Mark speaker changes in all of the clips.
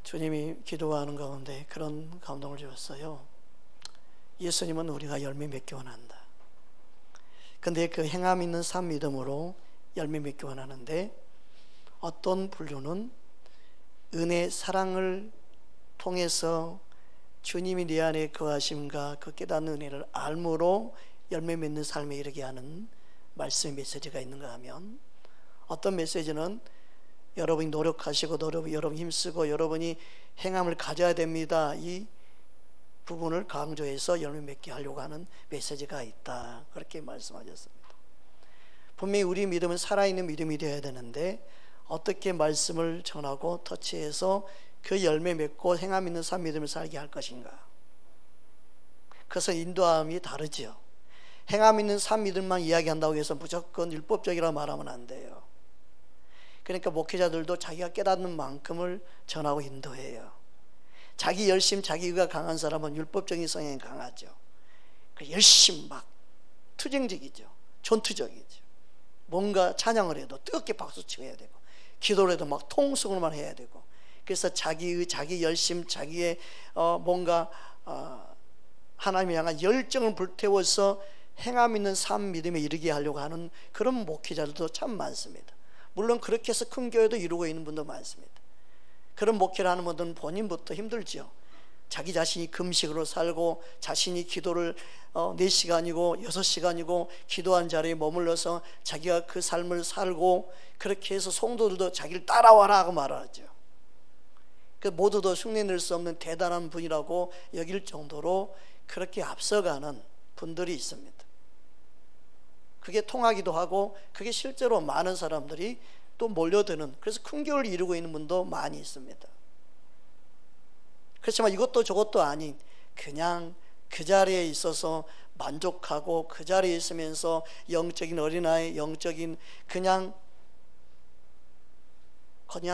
Speaker 1: 주님이 기도하는 가운데 그런 감동을 주었어요. 예수님은 우리가 열매 맺기 원한다. 근데 그 행함 있는 삶 믿음으로 열매 맺기 원하는데, 어떤 분류는 은혜 사랑을 통해서 주님이 내 안에 거하심과 그 깨닫는 은혜를 알므로 열매 맺는 삶에 이르게 하는 말씀의 메시지가 있는가 하면, 어떤 메시지는 여러분이 노력하시고 여러분 힘쓰고 여러분이 행함을 가져야 됩니다, 이 부분을 강조해서 열매 맺게 하려고 하는 메시지가 있다, 그렇게 말씀하셨습니다. 분명히 우리 믿음은 살아있는 믿음이 되어야 되는데, 어떻게 말씀을 전하고 터치해서 그 열매 맺고 행함 있는 삶 믿음을 살게 할 것인가. 그래서 인도함이 다르죠. 행함 있는 삶 믿음만 이야기한다고 해서 무조건 율법적이라고 말하면 안 돼요. 그러니까 목회자들도 자기가 깨닫는 만큼을 전하고 인도해요. 자기 열심, 자기 의가 강한 사람은 율법적인 성향이 강하죠. 열심 막 투쟁적이죠. 전투적이죠. 뭔가 찬양을 해도 뜨겁게 박수치고 해야 되고, 기도를 해도 막 통성으로만 해야 되고, 그래서 자기 열심, 자기의 뭔가 하나님을 향한 열정을 불태워서 행함 있는 삶 믿음에 이르게 하려고 하는 그런 목회자들도 참 많습니다. 물론 그렇게 해서 큰 교회도 이루고 있는 분도 많습니다. 그런 목회를 하는 분들은 본인부터 힘들죠. 자기 자신이 금식으로 살고 자신이 기도를 4시간이고 6시간이고 기도한 자리에 머물러서 자기가 그 삶을 살고, 그렇게 해서 성도들도 자기를 따라와라 하고 말하죠. 그 모두도 흉내낼 수 없는 대단한 분이라고 여길 정도로 그렇게 앞서가는 분들이 있습니다. 그게 통하기도 하고, 그게 실제로 많은 사람들이 또 몰려드는, 그래서 큰 교회를 이루고 있는 분도 많이 있습니다. 그렇지만 이것도 저것도 아닌, 그냥 그 자리에 있어서 만족하고 그 자리에 있으면서 영적인 어린아이, 영적인 그냥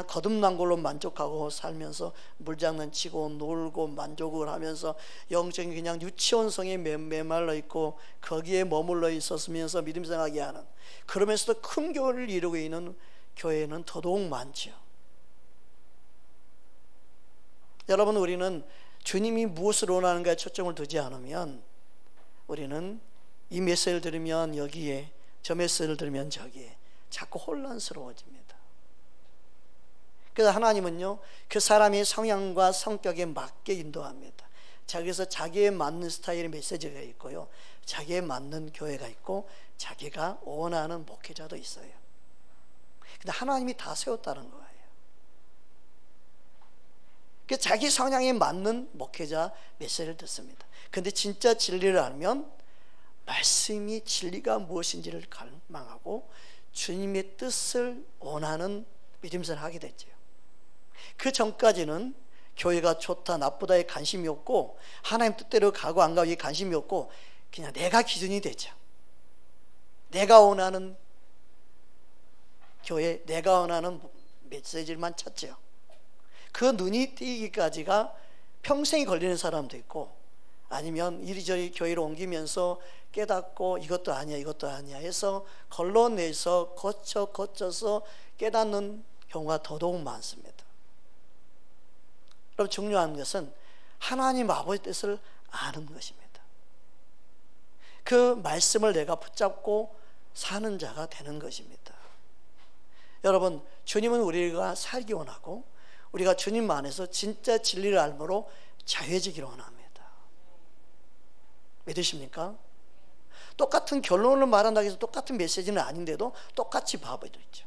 Speaker 1: 거듭난 걸로 만족하고 살면서 물장난 치고 놀고 만족을 하면서 영적인 그냥 유치원성에 메말라 있고 거기에 머물러 있었으면서 믿음 생활하게 하는, 그러면서도 큰 교회를 이루고 있는 교회는 더더욱 많죠. 여러분, 우리는 주님이 무엇을 원하는가에 초점을 두지 않으면 우리는 이 메시지를 들으면 여기에, 저 메시지를 들으면 저기에 자꾸 혼란스러워집니다. 그래서 하나님은요, 그 사람의 성향과 성격에 맞게 인도합니다. 그래서 자기에 맞는 스타일의 메시지가 있고요, 자기에 맞는 교회가 있고 자기가 원하는 목회자도 있어요. 근데 하나님이 다 세웠다는 거예요. 그래서 자기 성향에 맞는 목회자 메시지를 듣습니다. 근데 진짜 진리를 알면 말씀이 진리가 무엇인지를 갈망하고 주님의 뜻을 원하는 믿음생활을 하게 됐죠. 그 전까지는 교회가 좋다 나쁘다에 관심이 없고, 하나님 뜻대로 가고 안 가고에 관심이 없고, 그냥 내가 기준이 되죠. 내가 원하는 교회, 내가 원하는 메시지만 찾죠. 그 눈이 띄기까지가 평생이 걸리는 사람도 있고, 아니면 이리저리 교회로 옮기면서 깨닫고 이것도 아니야 이것도 아니야 해서 걸러내서 거쳐서 깨닫는 경우가 더더욱 많습니다. 여러분, 중요한 것은 하나님 아버지 뜻을 아는 것입니다. 그 말씀을 내가 붙잡고 사는 자가 되는 것입니다. 여러분, 주님은 우리가 살기 원하고 우리가 주님 안에서 진짜 진리를 알므로 자유해지기를 원합니다. 믿으십니까? 똑같은 결론을 말한다고 해서 똑같은 메시지는 아닌데도 똑같이 바보도 있죠.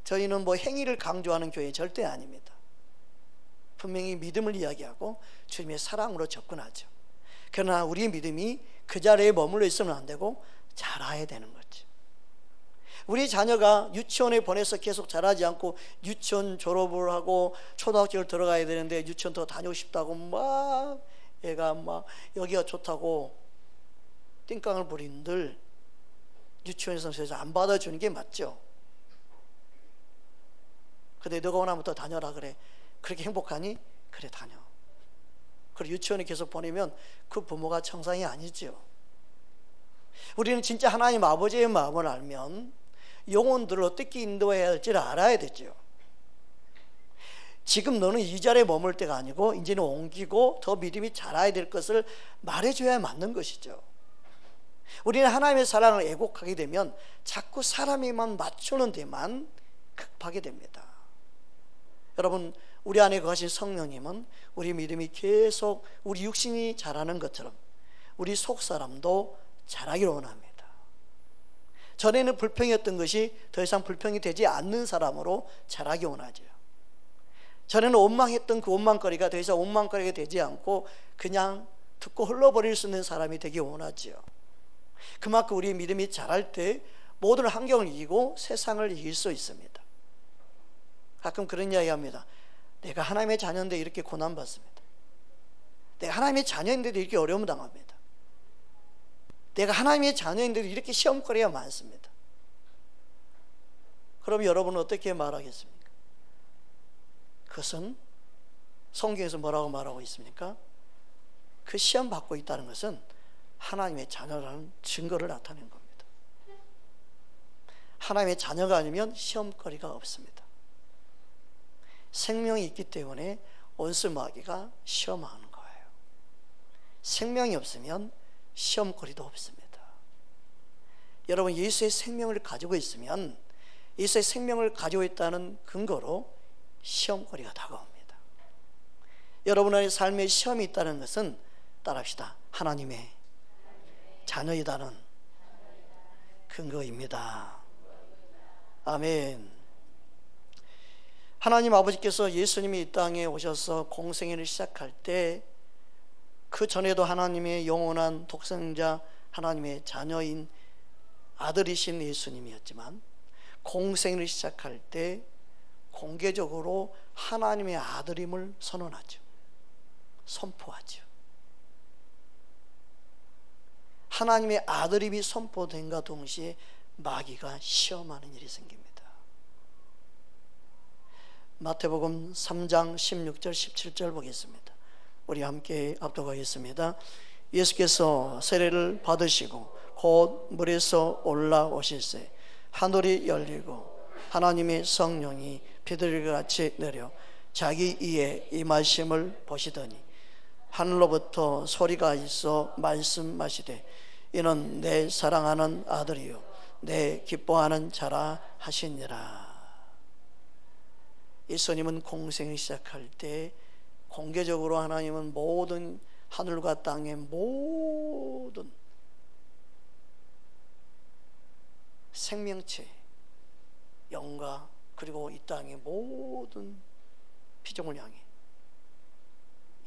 Speaker 1: 저희는 뭐 행위를 강조하는 교회 절대 아닙니다. 분명히 믿음을 이야기하고 주님의 사랑으로 접근하죠. 그러나 우리의 믿음이 그 자리에 머물러 있으면 안 되고 자라야 되는 거죠. 우리 자녀가 유치원에 보내서 계속 자라지 않고 유치원 졸업을 하고 초등학교를 들어가야 되는데 유치원 더 다니고 싶다고 막 얘가 막 여기가 좋다고 띵깡을 부린들 유치원에서 안 받아주는 게 맞죠. 근데 너가 원하면 더 다녀라 그래. 그렇게 행복하니? 그래, 다녀. 그리고 유치원에 계속 보내면 그 부모가 정상이 아니죠. 우리는 진짜 하나님 아버지의 마음을 알면 영혼들을 어떻게 인도해야 할지를 알아야 되죠. 지금 너는 이 자리에 머물 때가 아니고 이제는 옮기고 더 믿음이 자라야 될 것을 말해줘야 맞는 것이죠. 우리는 하나님의 사랑을 애곡하게 되면 자꾸 사람에만 맞추는 데만 급하게 됩니다. 여러분, 우리 안에 거하신 성령님은 우리 믿음이 계속 우리 육신이 자라는 것처럼 우리 속사람도 자라기를 원합니다. 전에는 불평이었던 것이 더 이상 불평이 되지 않는 사람으로 자라기 원하죠. 전에는 원망했던 그 원망거리가 더 이상 원망거리가 되지 않고 그냥 듣고 흘러버릴 수 있는 사람이 되기 원하죠. 그만큼 우리 믿음이 자랄 때 모든 환경을 이기고 세상을 이길 수 있습니다. 가끔 그런 이야기 합니다. 내가 하나님의 자녀인데 이렇게 고난받습니다. 내가 하나님의 자녀인데도 이렇게 어려움 당합니다. 내가 하나님의 자녀인데도 이렇게 시험거리가 많습니다. 그럼 여러분은 어떻게 말하겠습니까? 그것은 성경에서 뭐라고 말하고 있습니까? 그 시험 받고 있다는 것은 하나님의 자녀라는 증거를 나타내는 겁니다. 하나님의 자녀가 아니면 시험거리가 없습니다. 생명이 있기 때문에 원수마귀가 시험하는 거예요. 생명이 없으면 시험거리도 없습니다. 여러분, 예수의 생명을 가지고 있으면 예수의 생명을 가지고 있다는 근거로 시험거리가 다가옵니다. 여러분의 삶에 시험이 있다는 것은 따라합시다. 하나님의 자녀이다는 근거입니다. 아멘. 하나님 아버지께서 예수님이 이 땅에 오셔서 공생애를 시작할 때 그 전에도 하나님의 영원한 독생자 하나님의 자녀인 아들이신 예수님이었지만 공생애를 시작할 때 공개적으로 하나님의 아들임을 선언하죠. 선포하죠. 하나님의 아들임이 선포된과 동시에 마귀가 시험하는 일이 생깁니다. 마태복음 3장 16절 17절 보겠습니다. 우리 함께 압독하겠습니다. 예수께서 세례를 받으시고 곧 물에서 올라오실새 하늘이 열리고 하나님의 성령이 비둘기 같이 내려 자기 이에 임하심을 보시더니 하늘로부터 소리가 있어 말씀하시되 이는 내 사랑하는 아들이요 내 기뻐하는 자라 하시니라. 예수님은 공생을 시작할 때 공개적으로 하나님은 모든 하늘과 땅의 모든 생명체, 영과 그리고 이 땅의 모든 피조물 향해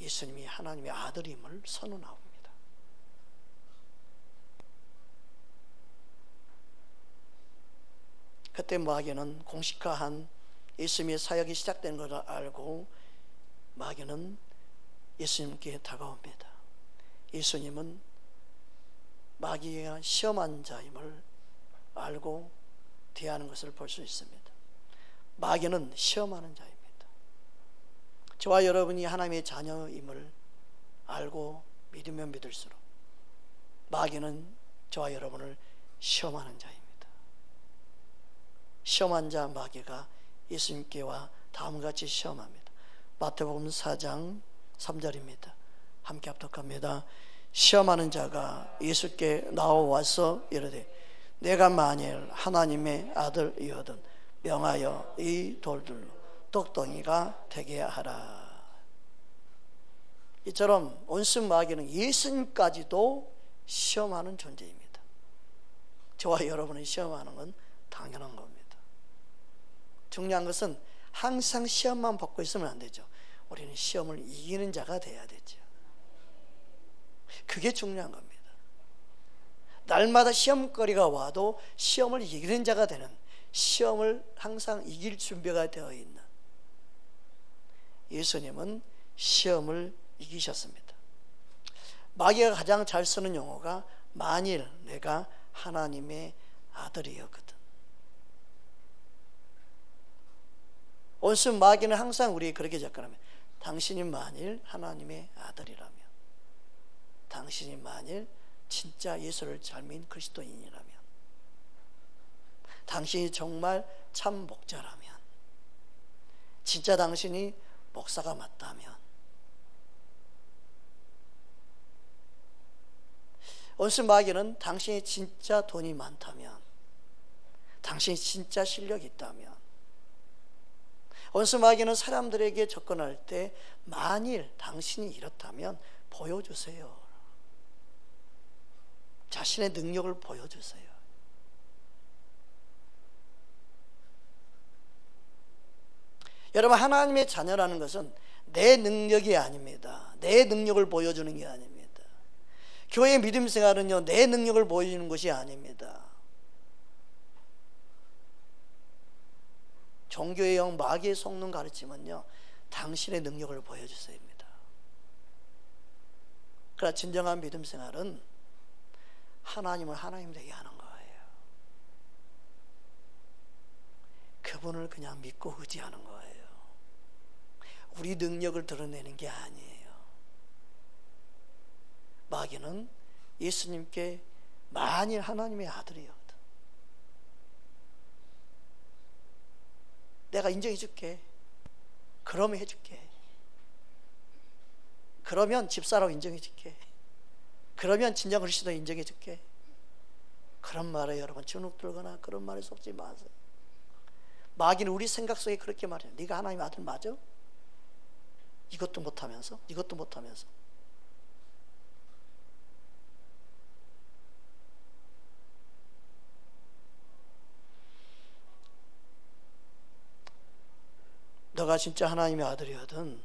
Speaker 1: 예수님이 하나님의 아들임을 선언합니다. 그때 마귀는 공식화한 예수님의 사역이 시작된 것을 알고 마귀는 예수님께 다가옵니다. 예수님은 마귀가 시험한 자임을 알고 대하는 것을 볼 수 있습니다. 마귀는 시험하는 자입니다. 저와 여러분이 하나님의 자녀임을 알고 믿으면 믿을수록 마귀는 저와 여러분을 시험하는 자입니다. 시험한 자 마귀가 예수님께와 다음과 같이 시험합니다. 마태복음 4장 3절입니다. 함께 합독합니다. 시험하는 자가 예수께 나와와서 이르되 내가 만일 하나님의 아들이거든 명하여 이 돌들로 떡덩이가 되게 하라. 이처럼 원수 마귀는 예수님까지도 시험하는 존재입니다. 저와 여러분을 시험하는 건 당연한 겁니다. 중요한 것은 항상 시험만 받고 있으면 안 되죠. 우리는 시험을 이기는 자가 돼야 되죠. 그게 중요한 겁니다. 날마다 시험거리가 와도 시험을 이기는 자가 되는, 시험을 항상 이길 준비가 되어 있는 예수님은 시험을 이기셨습니다. 마귀가 가장 잘 쓰는 용어가 만일 내가 하나님의 아들이었거든. 원수 마귀는 항상 우리 그렇게 접근합니다. 당신이 만일 하나님의 아들이라면, 당신이 만일 진짜 예수를 잘 믿는 그리스도인이라면, 당신이 정말 참 목자라면, 진짜 당신이 목사가 맞다면, 온수 마귀는 당신이 진짜 돈이 많다면, 당신이 진짜 실력이 있다면, 온수 마귀는 사람들에게 접근할 때 만일 당신이 이렇다면 보여주세요. 자신의 능력을 보여주세요. 여러분, 하나님의 자녀라는 것은 내 능력이 아닙니다. 내 능력을 보여주는 게 아닙니다. 교회의 믿음 생활은요, 내 능력을 보여주는 것이 아닙니다. 종교의 영 마귀의 속는 가르침은요, 당신의 능력을 보여주세요 입니다. 그러나 진정한 믿음 생활은 하나님을 하나님 되게 하는 거예요. 그분을 그냥 믿고 의지하는 거예요. 우리 능력을 드러내는 게 아니에요. 마귀는 예수님께 만일 하나님의 아들이거든, 내가 인정해 줄게. 그러면 해줄게. 그러면 집사라고 인정해 줄게. 그러면 진정 그리스도 인정해 줄게. 그런 말에 여러분 주눅 들거나 그런 말에 속지 마세요. 마귀는 우리 생각 속에 그렇게 말해요. 네가 하나님의 아들 맞아? 이것도 못하면서, 이것도 못하면서. 너가 진짜 하나님의 아들이거든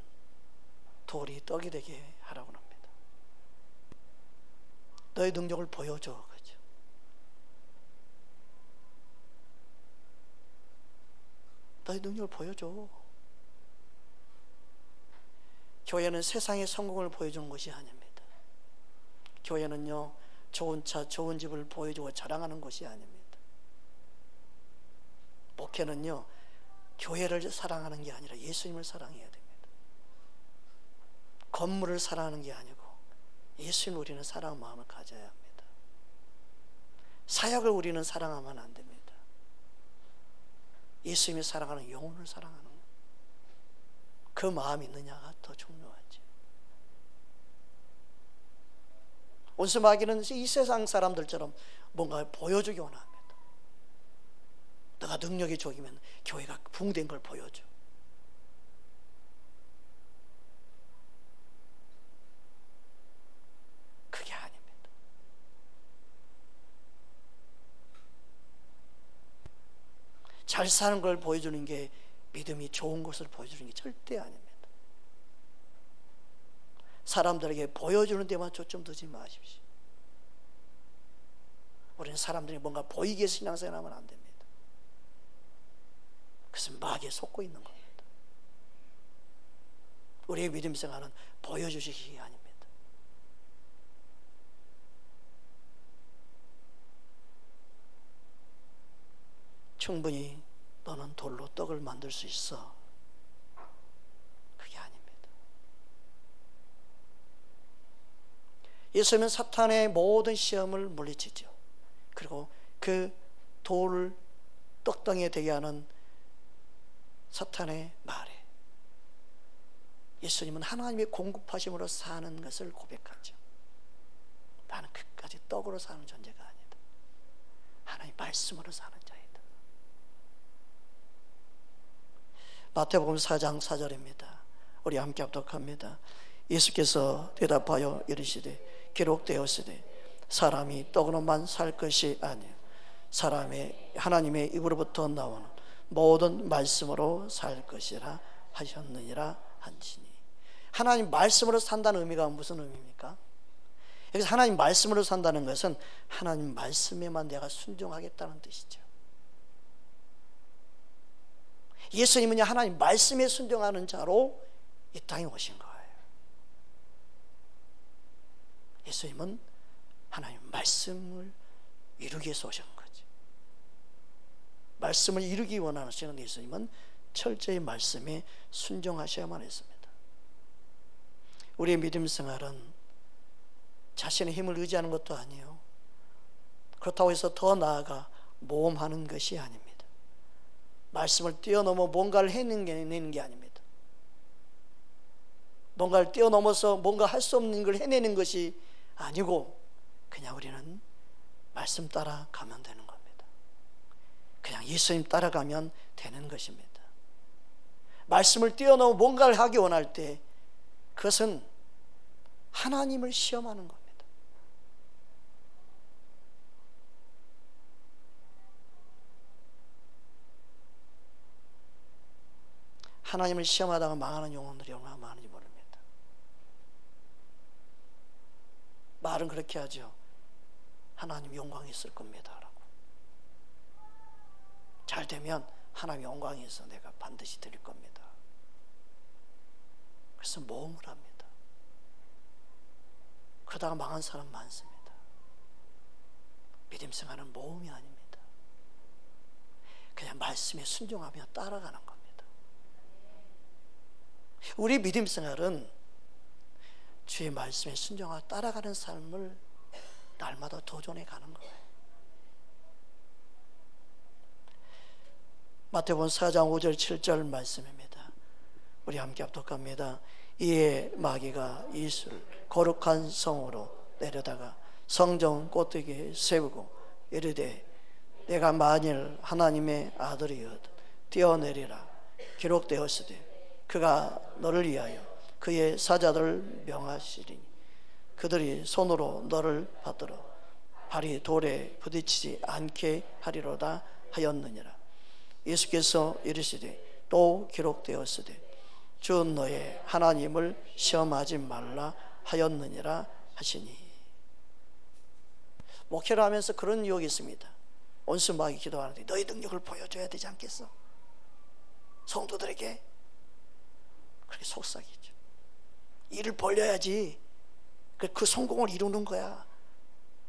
Speaker 1: 돌이 떡이 되게 하라고 합니다. 너의 능력을 보여줘. 그죠? 너의 능력을 보여줘. 교회는 세상의 성공을 보여주는 것이 아닙니다. 교회는요, 좋은 차, 좋은 집을 보여주고 자랑하는 것이 아닙니다. 목회는요, 교회를 사랑하는 게 아니라 예수님을 사랑해야 됩니다. 건물을 사랑하는 게 아니고 예수님을 우리는 사랑하는 마음을 가져야 합니다. 사역을 우리는 사랑하면 안 됩니다. 예수님이 사랑하는 영혼을 사랑하는 것, 그 마음이 있느냐가 더 중요하지. 온수 마귀는 이 세상 사람들처럼 뭔가 보여주기 원합니다. 너가 능력이 적이면 교회가 붕된 걸 보여줘. 그게 아닙니다. 잘 사는 걸 보여주는 게, 믿음이 좋은 것을 보여주는 게 절대 아닙니다. 사람들에게 보여주는 데만 초점 두지 마십시오. 우리는 사람들이 뭔가 보이게 해서 신앙생활하면 안 됩니다. 그것은 마귀에 속고 있는 겁니다. 우리의 믿음 생활은 보여주시기 아닙니다. 충분히 너는 돌로 떡을 만들 수 있어. 그게 아닙니다. 예수님은 사탄의 모든 시험을 물리치죠. 그리고 그 돌을 떡덩이에 되게 하는 사탄의 말에 예수님은 하나님의 공급하심으로 사는 것을 고백하죠. 나는 끝까지 떡으로 사는 존재가 아니다. 하나님의 말씀으로 사는 자이다. 마태복음 4장 4절입니다. 우리 함께 합독합니다. 예수께서 대답하여 이르시되 기록되었으되 사람이 떡으로만 살 것이 아니요 사람의 하나님의 입으로부터 나오는 모든 말씀으로 살 것이라 하셨느니라 한지니. 하나님 말씀으로 산다는 의미가 무슨 의미입니까? 여기서 하나님 말씀으로 산다는 것은 하나님 말씀에만 내가 순종하겠다는 뜻이죠. 예수님은 하나님 말씀에 순종하는 자로 이 땅에 오신 거예요. 예수님은 하나님 말씀을 이루기 위해서 오신 거죠. 말씀을 이루기 원하시는 예수님은 철저히 말씀에 순종하셔야만 했습니다. 우리의 믿음 생활은 자신의 힘을 의지하는 것도 아니에요. 그렇다고 해서 더 나아가 모험하는 것이 아닙니다. 말씀을 뛰어넘어 뭔가를 해내는 게 아닙니다. 뭔가를 뛰어넘어서 뭔가 할 수 없는 걸 해내는 것이 아니고 그냥 우리는 말씀 따라가면 되는 겁니다. 그냥 예수님 따라가면 되는 것입니다. 말씀을 뛰어넘어 뭔가를 하기 원할 때 그것은 하나님을 시험하는 겁니다. 하나님을 시험하다가 망하는 영혼들이 얼마나 많은지 모릅니다. 말은 그렇게 하죠. 하나님 영광이 있을 겁니다 라고. 잘 되면 하나님 영광이 있어 내가 반드시 드릴 겁니다. 그래서 모험을 합니다. 그러다가 망한 사람 많습니다. 믿음 생활은 모험이 아닙니다. 그냥 말씀에 순종하며 따라가는 겁니다. 우리 믿음 생활은 주의 말씀에 순종하며 따라가는 삶을 날마다 도전해 가는 거예요. 마태복음 4장 5절 7절 말씀입니다. 우리 함께 합독합니다. 이에 마귀가 이슬 거룩한 성으로 내려다가 성전 꼭대기에 세우고 이르되 내가 만일 하나님의 아들이어도 뛰어내리라 기록되었으되 그가 너를 위하여 그의 사자들을 명하시리니 그들이 손으로 너를 받들어 발이 돌에 부딪히지 않게 하리로다 하였느니라. 예수께서 이르시되 또 기록되었으되 주 너의 하나님을 시험하지 말라 하였느니라 하시니. 목회를 하면서 그런 유혹이 있습니다. 온수 마귀 기도하는데 너의 능력을 보여줘야 되지 않겠어? 성도들에게 그렇게 속삭이죠. 일을 벌려야지 그 성공을 이루는 거야.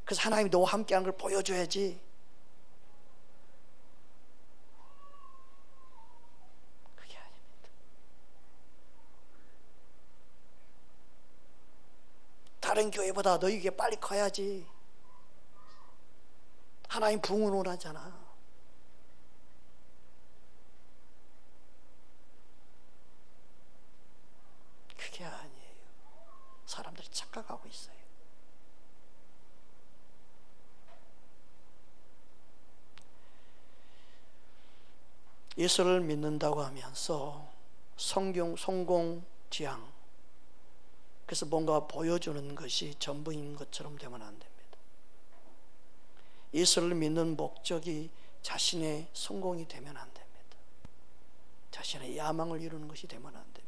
Speaker 1: 그래서 하나님이 너와 함께한 걸 보여줘야지. 그게 아닙니다. 다른 교회보다 너희에게 빨리 커야지. 하나님 부흥을 원하잖아. 그게 아니에요. 사람들이 착각하고 있어요. 예수를 믿는다고 하면서 성공지향, 그래서 뭔가 보여주는 것이 전부인 것처럼 되면 안 됩니다. 예수를 믿는 목적이 자신의 성공이 되면 안 됩니다. 자신의 야망을 이루는 것이 되면 안 됩니다.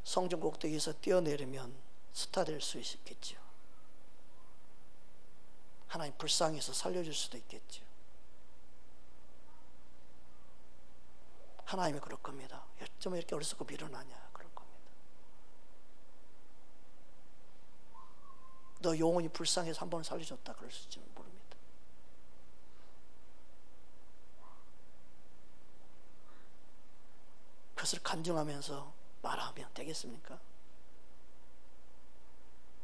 Speaker 1: 성전 꼭대기에서 뛰어내리면 스타 될 수 있겠죠. 하나님 불쌍해서 살려줄 수도 있겠죠. 하나님이 그럴 겁니다. 어쩜 이렇게 어리석고 미련하냐 그럴 겁니다. 너 영혼이 불쌍해서 한 번 살려줬다 그럴 수 있지는 모릅니다. 그것을 간증하면서 말하면 되겠습니까?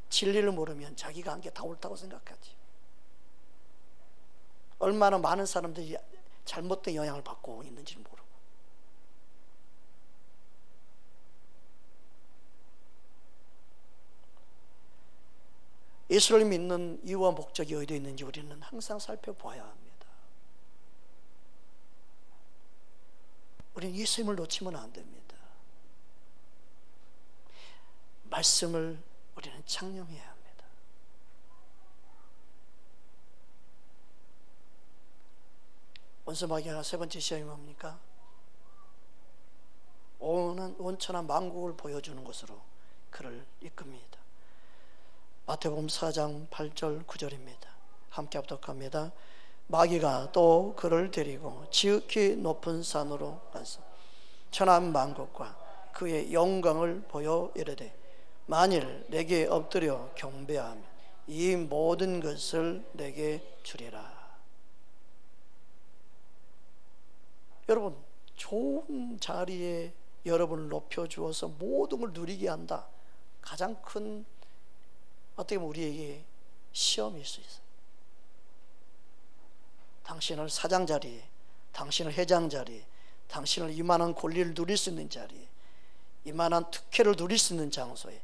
Speaker 1: 진리를 모르면 자기가 한 게 다 옳다고 생각하지. 얼마나 많은 사람들이 잘못된 영향을 받고 있는지를 모르고. 예수를 믿는 이유와 목적이 어디에 있는지 우리는 항상 살펴봐야 합니다. 우리는 예수님을 놓치면 안 됩니다. 말씀을 우리는 창념해야 합니다. 원수마귀가 세 번째 시험이 뭡니까? 온천한 만국을 보여주는 것으로 그를 이끕니다. 마태복음 4장 8절 9절입니다. 함께 합독합니다. 마귀가 또 그를 데리고 지극히 높은 산으로 가서 천한 만국과 그의 영광을 보여 이르되 만일 내게 엎드려 경배하면 이 모든 것을 내게 주리라. 여러분, 좋은 자리에 여러분을 높여주어서 모든 걸 누리게 한다. 가장 큰 어떻게 보면 우리에게 시험일 수 있어요. 당신을 사장 자리에, 당신을 회장 자리에, 당신을 이만한 권리를 누릴 수 있는 자리에, 이만한 특혜를 누릴 수 있는 장소에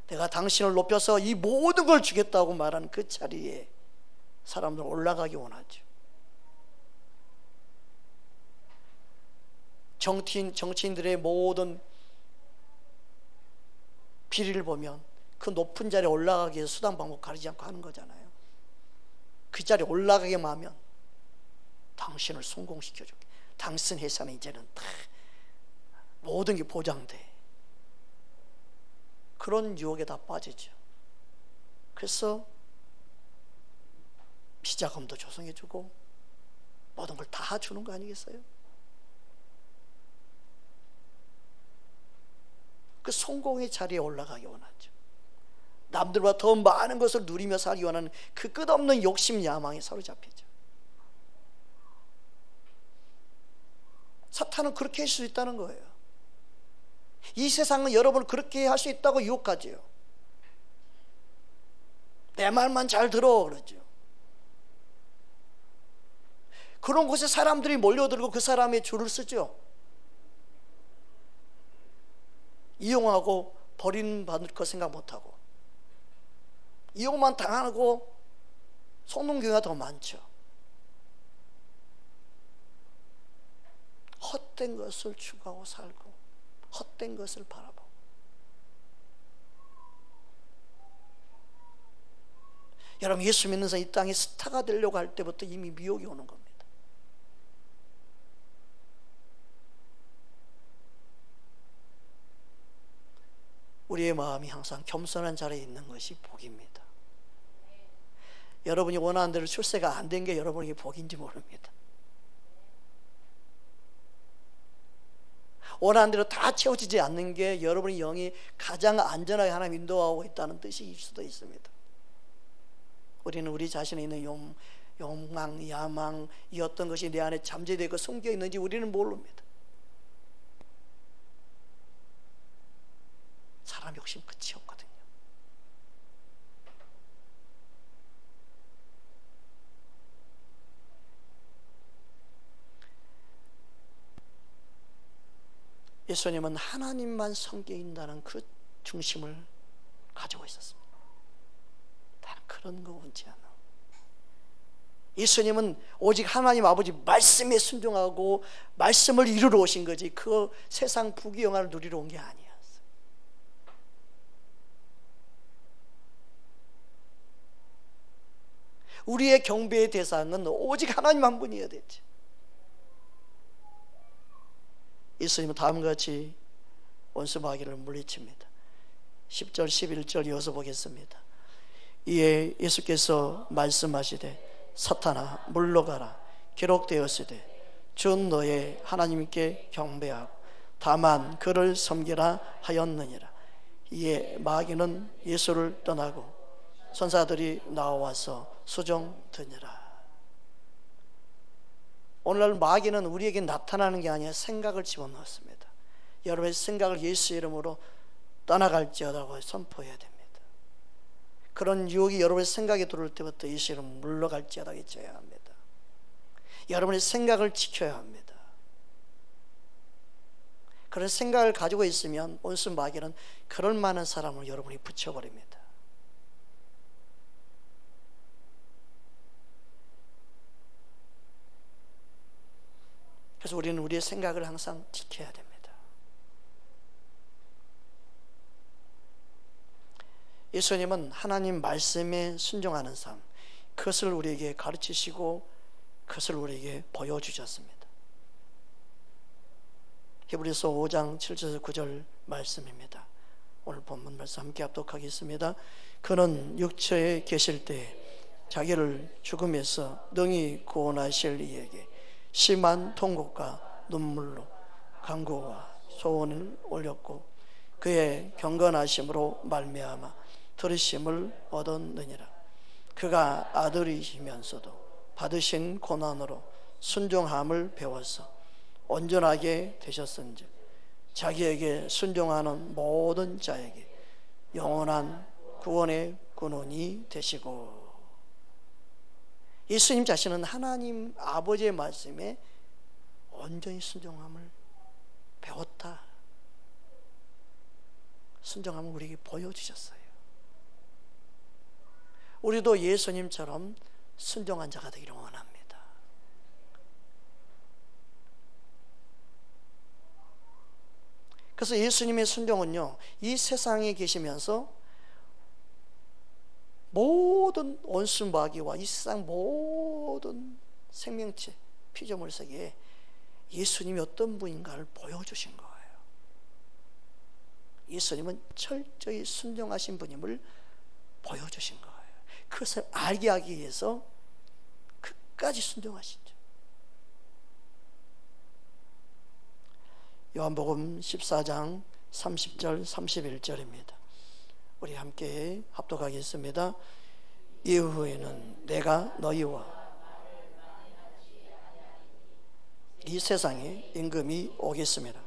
Speaker 1: 내가 당신을 높여서 이 모든 걸 주겠다고 말하는 그 자리에 사람들 올라가기 원하죠. 정치인들의 모든 비리를 보면 그 높은 자리에 올라가기 위해서 수단 방법 가리지 않고 하는 거잖아요. 그 자리에 올라가게만 하면 당신을 성공시켜줄게. 당신 회사는 이제는 다 모든 게 보장돼. 그런 유혹에 다 빠지죠. 그래서 비자금도 조성해주고 모든 걸 다 주는 거 아니겠어요? 그 성공의 자리에 올라가기 원하죠. 남들보다 더 많은 것을 누리며 살기 원하는 그 끝없는 욕심 야망에 사로잡히죠. 사탄은 그렇게 할 수 있다는 거예요. 이 세상은 여러분을 그렇게 할 수 있다고 유혹하지요. 내 말만 잘 들어 그러죠. 그런 곳에 사람들이 몰려들고 그 사람의 줄을 쓰죠. 이용하고 버림받을 거 생각 못하고 이용만 당하고 속는 경우가 더 많죠. 헛된 것을 추구하고 살고 헛된 것을 바라보고. 여러분, 예수 믿는 사람 이 땅에 스타가 되려고 할 때부터 이미 미혹이 오는 겁니다. 우리의 마음이 항상 겸손한 자리에 있는 것이 복입니다. 여러분이 원하는 대로 출세가 안 된 게 여러분에게 복인지 모릅니다. 원하는 대로 다 채워지지 않는 게 여러분의 영이 가장 안전하게 하나님 인도하고 있다는 뜻일 수도 있습니다. 우리는 우리 자신에 있는 욕망, 야망, 이 어떤 것이 내 안에 잠재되고 숨겨 있는지 우리는 모릅니다. 사람 욕심 끝이 없거든요. 예수님은 하나님만 섬긴다는 그 중심을 가지고 있었습니다. 다른 그런 거 원치 않아. 예수님은 오직 하나님 아버지 말씀에 순종하고 말씀을 이루러 오신 거지 그 세상 부귀 영화를 누리러 온 게 아니었어요. 우리의 경배의 대상은 오직 하나님 한 분이어야 되지. 예수님은 다음과 같이 원수 마귀를 물리칩니다. 10절 11절 이어서 보겠습니다. 이에 예수께서 말씀하시되 사탄아 물러가라. 기록되었으되 주 너의 하나님께 경배하고 다만 그를 섬기라 하였느니라. 이에 마귀는 예수를 떠나고 천사들이 나와서 수종드니라. 오늘날 마귀는 우리에게 나타나는 게 아니라 생각을 집어넣었습니다. 여러분의 생각을 예수 이름으로 떠나갈지어다고 선포해야 됩니다. 그런 유혹이 여러분의 생각에 들어올 때부터 예수 이름 물러갈지어다 외쳐야 합니다. 여러분의 생각을 지켜야 합니다. 그런 생각을 가지고 있으면 온수 마귀는 그럴 만한 사람을 여러분이 붙여버립니다. 그래서 우리는 우리의 생각을 항상 지켜야 됩니다. 예수님은 하나님 말씀에 순종하는 삶, 그것을 우리에게 가르치시고 그것을 우리에게 보여주셨습니다. 히브리서 5장 7절에서 9절 말씀입니다. 오늘 본문 말씀 함께 합독하겠습니다. 그는 육체에 계실 때 자기를 죽음에서 능히 구원하실 이에게 심한 통곡과 눈물로 간구와 소원을 올렸고 그의 경건하심으로 말미암아 들으심을 얻었느니라. 그가 아들이시면서도 받으신 고난으로 순종함을 배워서 온전하게 되셨은즉 자기에게 순종하는 모든 자에게 영원한 구원의 근원이 되시고. 예수님 자신은 하나님 아버지의 말씀에 온전히 순종함을 배웠다. 순종함을 우리에게 보여주셨어요. 우리도 예수님처럼 순종한 자가 되기를 원합니다. 그래서 예수님의 순종은요, 이 세상에 계시면서 모든 원수마귀와 이 세상 모든 생명체, 피조물 세계에 예수님이 어떤 분인가를 보여주신 거예요. 예수님은 철저히 순종하신 분임을 보여주신 거예요. 그것을 알게 하기 위해서 끝까지 순종하시죠. 요한복음 14장 30절 31절입니다. 우리 함께 합독하겠습니다. 이후에는 내가 너희와 이 세상에 임금이 오겠습니다.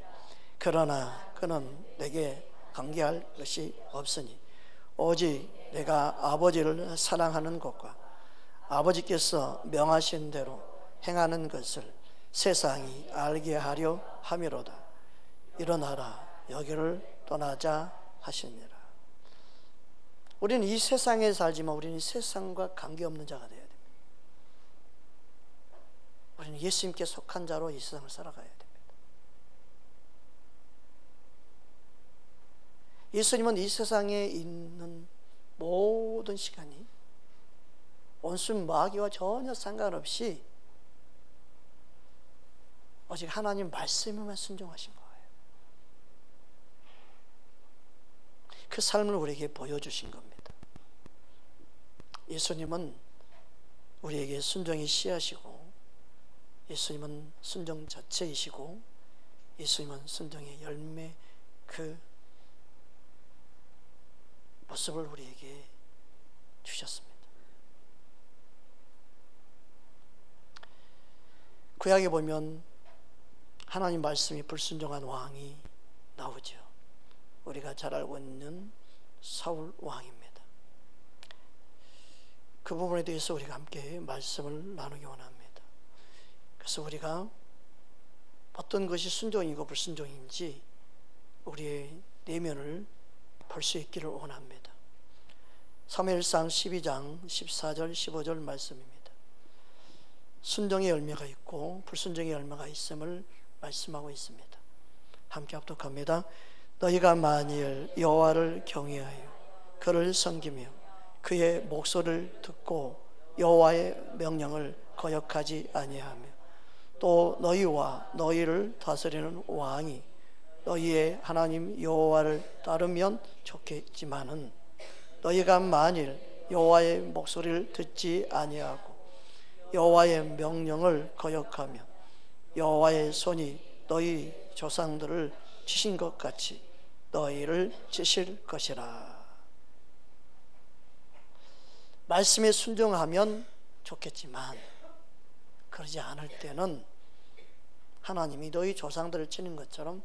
Speaker 1: 그러나 그는 내게 관계할 것이 없으니 오직 내가 아버지를 사랑하는 것과 아버지께서 명하신 대로 행하는 것을 세상이 알게 하려 함이로다. 일어나라, 여기를 떠나자 하시니라. 우리는 이 세상에 살지만 우리는 세상과 관계없는 자가 되어야 됩니다. 우리는 예수님께 속한 자로 이 세상을 살아가야 됩니다. 예수님은 이 세상에 있는 모든 시간이 원수 마귀와 전혀 상관없이 오직 하나님 말씀에만 순종하신 거예요. 그 삶을 우리에게 보여주신 겁니다. 예수님은 우리에게 순종의 씨앗이고, 예수님은 순종 자체이시고, 예수님은 순종의 열매, 그 모습을 우리에게 주셨습니다. 구약에 보면 하나님 말씀이 불순종한 왕이 나오죠. 우리가 잘 알고 있는 사울 왕입니다. 그 부분에 대해서 우리가 함께 말씀을 나누기 원합니다. 그래서 우리가 어떤 것이 순종이고 불순종인지 우리의 내면을 볼 수 있기를 원합니다. 사무엘상 12장 14절 15절 말씀입니다. 순종의 열매가 있고 불순종의 열매가 있음을 말씀하고 있습니다. 함께 합독합니다. 너희가 만일 여호와를 경외하여 그를 섬기며 그의 목소리를 듣고 여호와의 명령을 거역하지 아니하며 또 너희와 너희를 다스리는 왕이 너희의 하나님 여호와를 따르면 좋겠지만은 너희가 만일 여호와의 목소리를 듣지 아니하고 여호와의 명령을 거역하며 여호와의 손이 너희 조상들을 치신 것 같이 너희를 치실 것이라. 말씀에 순종하면 좋겠지만 그러지 않을 때는 하나님이 너희 조상들을 치는 것처럼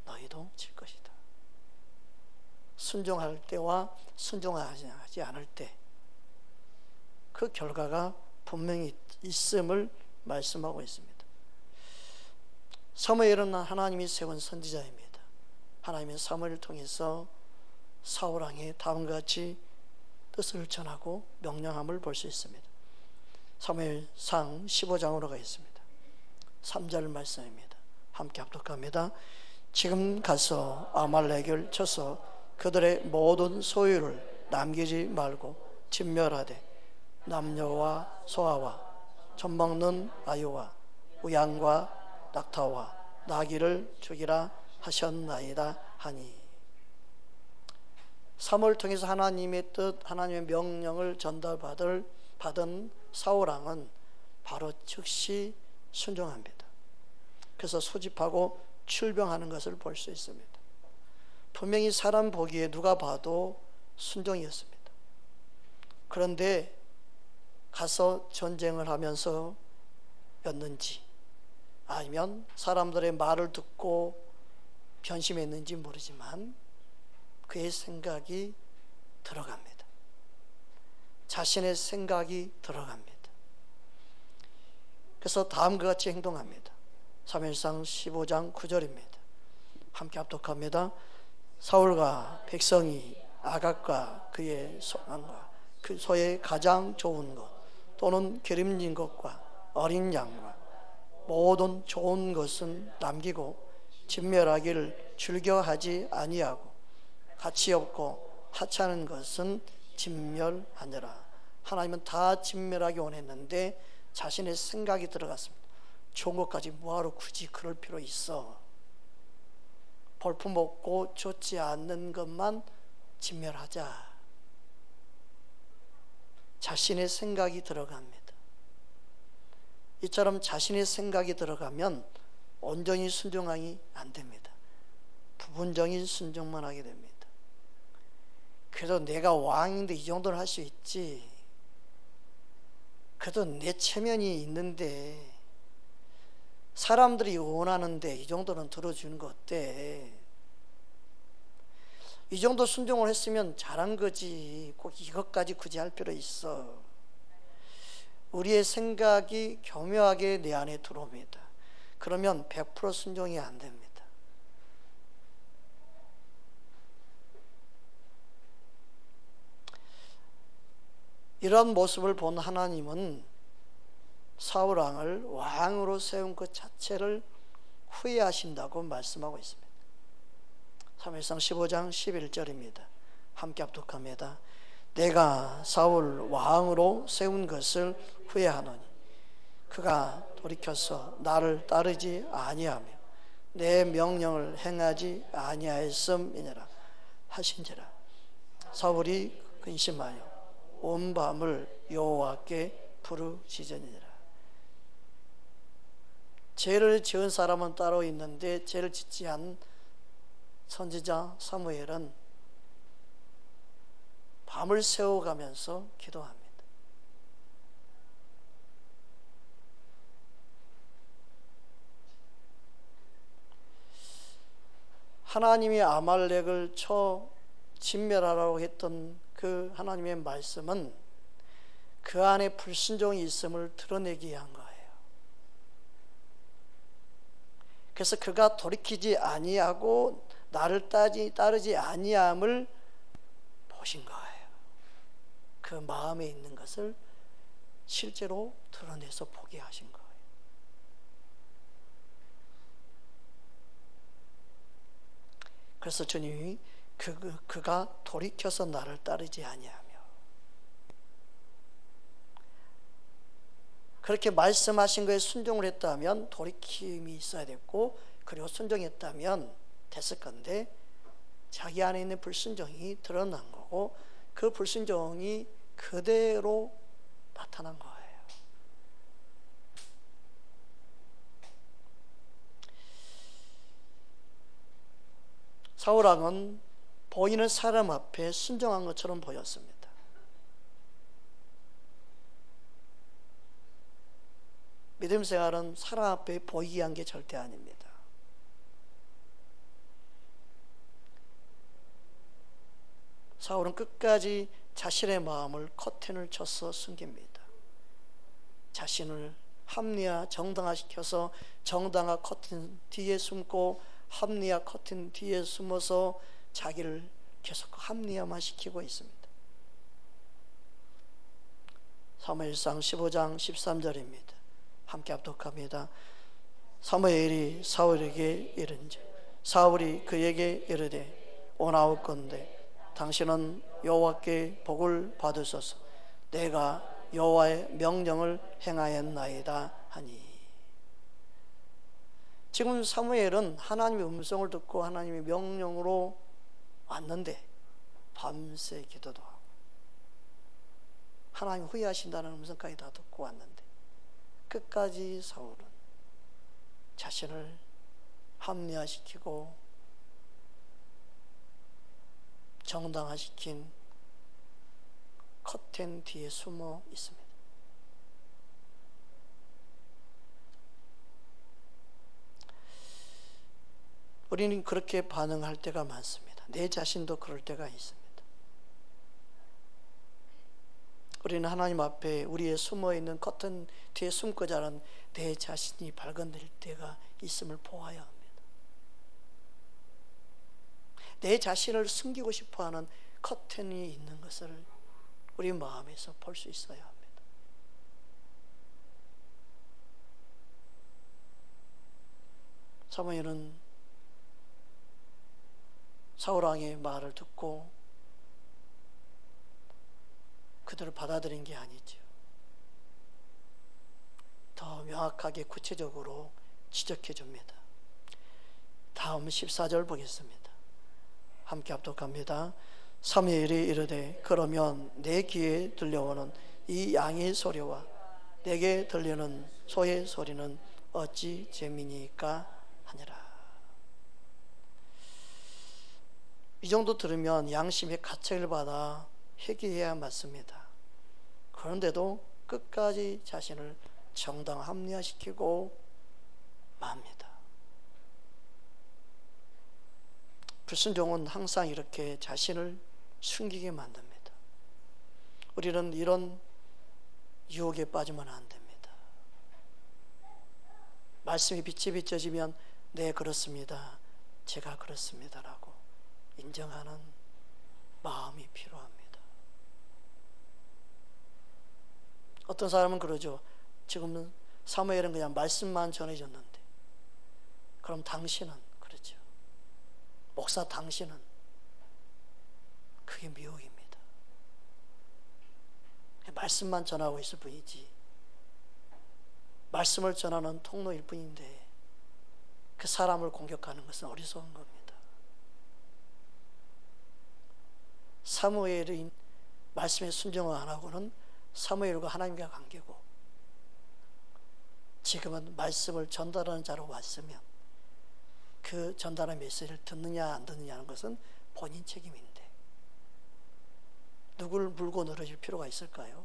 Speaker 1: 너희도 칠 것이다. 순종할 때와 순종하지 않을 때 그 결과가 분명히 있음을 말씀하고 있습니다. 사무엘은 하나님이 세운 선지자입니다. 하나님의 사무엘을 통해서 사울 왕의 다음과 같이 뜻을 전하고 명령함을 볼 수 있습니다. 사무엘상 15장으로 가겠습니다. 3절 말씀입니다. 함께 합독합니다. 지금 가서 아말렉을 쳐서 그들의 모든 소유를 남기지 말고 진멸하되 남녀와 소아와 젖먹는 아유와 우양과 낙타와 나귀를 죽이라 하셨나이다 하니. 사무엘을 통해서 하나님의 뜻, 하나님의 명령을 받은 사울왕은 바로 즉시 순종합니다. 그래서 소집하고 출병하는 것을 볼 수 있습니다. 분명히 사람 보기에 누가 봐도 순종이었습니다. 그런데 가서 전쟁을 하면서 였는지 아니면 사람들의 말을 듣고 변심했는지 모르지만 그의 생각이 들어갑니다. 자신의 생각이 들어갑니다. 그래서 다음과 같이 행동합니다. 사무엘상 15장 9절입니다. 함께 합독합니다. 사울과 백성이 아각과 그의 소망과 그 소의 가장 좋은 것 또는 기름진 것과 어린 양과 모든 좋은 것은 남기고 진멸하기를 즐겨하지 아니하고 가치 없고 하찮은 것은 진멸하니라. 하나님은 다 진멸하기 원했는데 자신의 생각이 들어갔습니다. 좋은 것까지 뭐하러 굳이 그럴 필요 있어. 볼품없고 좋지 않는 것만 진멸하자. 자신의 생각이 들어갑니다. 이처럼 자신의 생각이 들어가면 온전히 순종하기 안 됩니다. 부분적인 순종만 하게 됩니다. 그래도 내가 왕인데 이 정도는 할 수 있지. 그래도 내 체면이 있는데 사람들이 원하는데 이 정도는 들어주는 거 어때? 이 정도 순종을 했으면 잘한 거지. 꼭 이것까지 굳이 할 필요 있어. 우리의 생각이 교묘하게 내 안에 들어옵니다. 그러면 100% 순종이 안 됩니다. 이런 모습을 본 하나님은 사울 왕을 왕으로 세운 것 자체를 후회하신다고 말씀하고 있습니다. 사무엘상 15장 11절입니다. 함께 합독합니다. 내가 사울 왕으로 세운 것을 후회하노니 그가 돌이켜서 나를 따르지 아니하며 내 명령을 행하지 아니하였음이니라 하신지라. 사울이 근심하여 온 밤을 여호와께 부르짖으니라. 죄를 지은 사람은 따로 있는데 죄를 짓지 않은 선지자 사무엘은 밤을 새워가면서 기도합니다. 하나님이 아말렉을 쳐 진멸하라고 했던 그 하나님의 말씀은 그 안에 불순종이 있음을 드러내기 위한 거예요. 그래서 그가 돌이키지 아니하고 나를 따르지 아니함을 보신 거예요. 그 마음에 있는 것을 실제로 드러내서 보게 하신 거예요. 그래서 주님이 그가 돌이켜서 나를 따르지 아니하며, 그렇게 말씀하신 거에 순종을 했다면 돌이킴이 있어야 됐고, 그리고 순종했다면 됐을 건데 자기 안에 있는 불순종이 드러난 거고 그 불순종이 그대로 나타난 거예요. 사울 왕은 보이는 사람 앞에 순종한 것처럼 보였습니다. 믿음 생활은 사람 앞에 보이게 한 게 절대 아닙니다. 사울은 끝까지 자신의 마음을 커튼을 쳐서 숨깁니다. 자신을 합리화, 정당화시켜서 정당화 커튼 뒤에 숨고 합리화 커튼 뒤에 숨어서 자기를 계속 합리화만 시키고 있습니다. 사무엘상 15장 13절입니다. 함께 합독합니다. 사무엘이 사울에게 이른즉 사울이 그에게 이르되 오나옵건대 당신은 여호와께 복을 받으소서. 내가 여호와의 명령을 행하였나이다 하니. 지금 사무엘은 하나님의 음성을 듣고 하나님의 명령으로 왔는데 밤새 기도도 하고 하나님 후회하신다는 음성까지 다 듣고 왔는데 끝까지 사울은 자신을 합리화시키고 정당화시킨 커튼 뒤에 숨어 있습니다. 우리는 그렇게 반응할 때가 많습니다. 내 자신도 그럴 때가 있습니다. 우리는 하나님 앞에 우리의 숨어있는 커튼 뒤에 숨고자 하는 내 자신이 발견될 때가 있음을 보아야 합니다. 내 자신을 숨기고 싶어하는 커튼이 있는 것을 우리 마음에서 볼 수 있어야 합니다. 사무엘은 사울왕의 말을 듣고 그들을 받아들인 게 아니죠. 더 명확하게 구체적으로 지적해 줍니다. 다음 14절 보겠습니다. 함께 합독합니다. 사무엘이 이르되 그러면 내 귀에 들려오는 이 양의 소리와 내게 들리는 소의 소리는 어찌 재미니까 하니라. 이 정도 들으면 양심의 가책을 받아 회개해야 맞습니다. 그런데도 끝까지 자신을 정당 합리화시키고 맙니다. 불순종은 항상 이렇게 자신을 숨기게 만듭니다. 우리는 이런 유혹에 빠지면 안 됩니다. 말씀이 빛이 비춰지면 네 그렇습니다, 제가 그렇습니다라고 인정하는 마음이 필요합니다. 어떤 사람은 그러죠. 지금은 사무엘은 그냥 말씀만 전해줬는데, 그럼 당신은 그렇죠. 목사 당신은, 그게 미혹입니다. 말씀만 전하고 있을 뿐이지, 말씀을 전하는 통로일 뿐인데 그 사람을 공격하는 것은 어리석은 겁니다. 사무엘의 말씀에 순종을 안 하고는 사무엘과 하나님과 관계고, 지금은 말씀을 전달하는 자로 왔으면 그 전달한 메시지를 듣느냐 안 듣느냐는 것은 본인 책임인데 누구를 물고 늘어질 필요가 있을까요?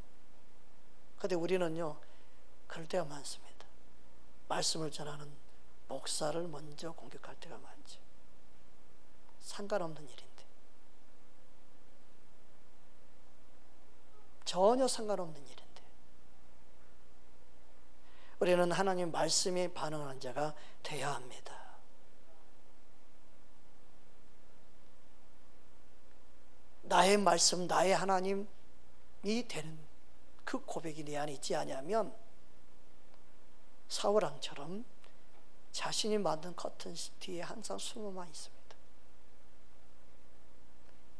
Speaker 1: 그런데 우리는요, 그럴 때가 많습니다. 말씀을 전하는 목사를 먼저 공격할 때가 많죠. 상관없는 일인데, 전혀 상관없는 일인데 우리는 하나님 말씀에 반응하는 자가 되어야 합니다. 나의 말씀, 나의 하나님이 되는 그 고백이 내 안에 있지 않으면 사울왕처럼 자신이 만든 커튼 뒤에 항상 숨어만 있습니다.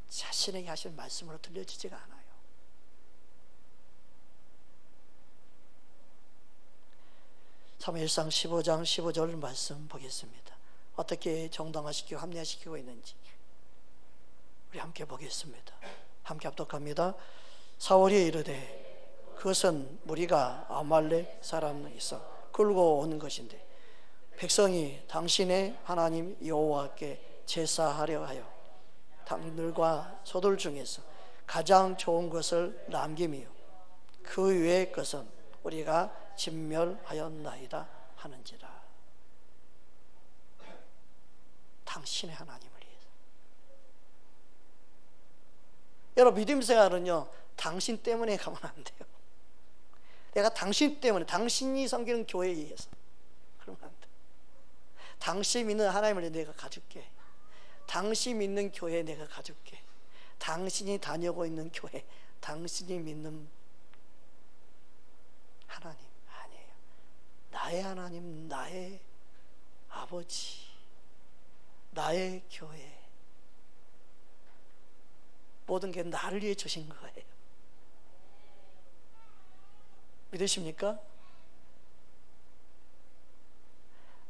Speaker 1: 자신에게 하신 말씀으로 들려지지가 않아요. 사무엘상 15장 15절 말씀 보겠습니다. 어떻게 정당화시키고 합리화시키고 있는지 우리 함께 보겠습니다. 함께 합독합니다. 사울이 이르되 그것은 무리가 아말렉 사람에서 끌고 오는 것인데 백성이 당신의 하나님 여호와께 제사하려 하여 당들과 소들 중에서 가장 좋은 것을 남김이요 그 외의 것은 우리가 진멸하였나이다 하는지라. 당신의 하나님을 위해서. 여러분, 믿음 생활은요, 당신 때문에 가면 안 돼요. 내가 당신 때문에, 당신이 섬기는 교회에 의해서 그러면 안 돼. 당신 믿는 하나님을 내가 가줄게. 당신 믿는 교회에 내가 가줄게. 당신이 다니고 있는 교회, 당신이 믿는 하나님 아니에요. 나의 하나님, 나의 아버지, 나의 교회, 모든 게 나를 위해 주신 거예요. 믿으십니까?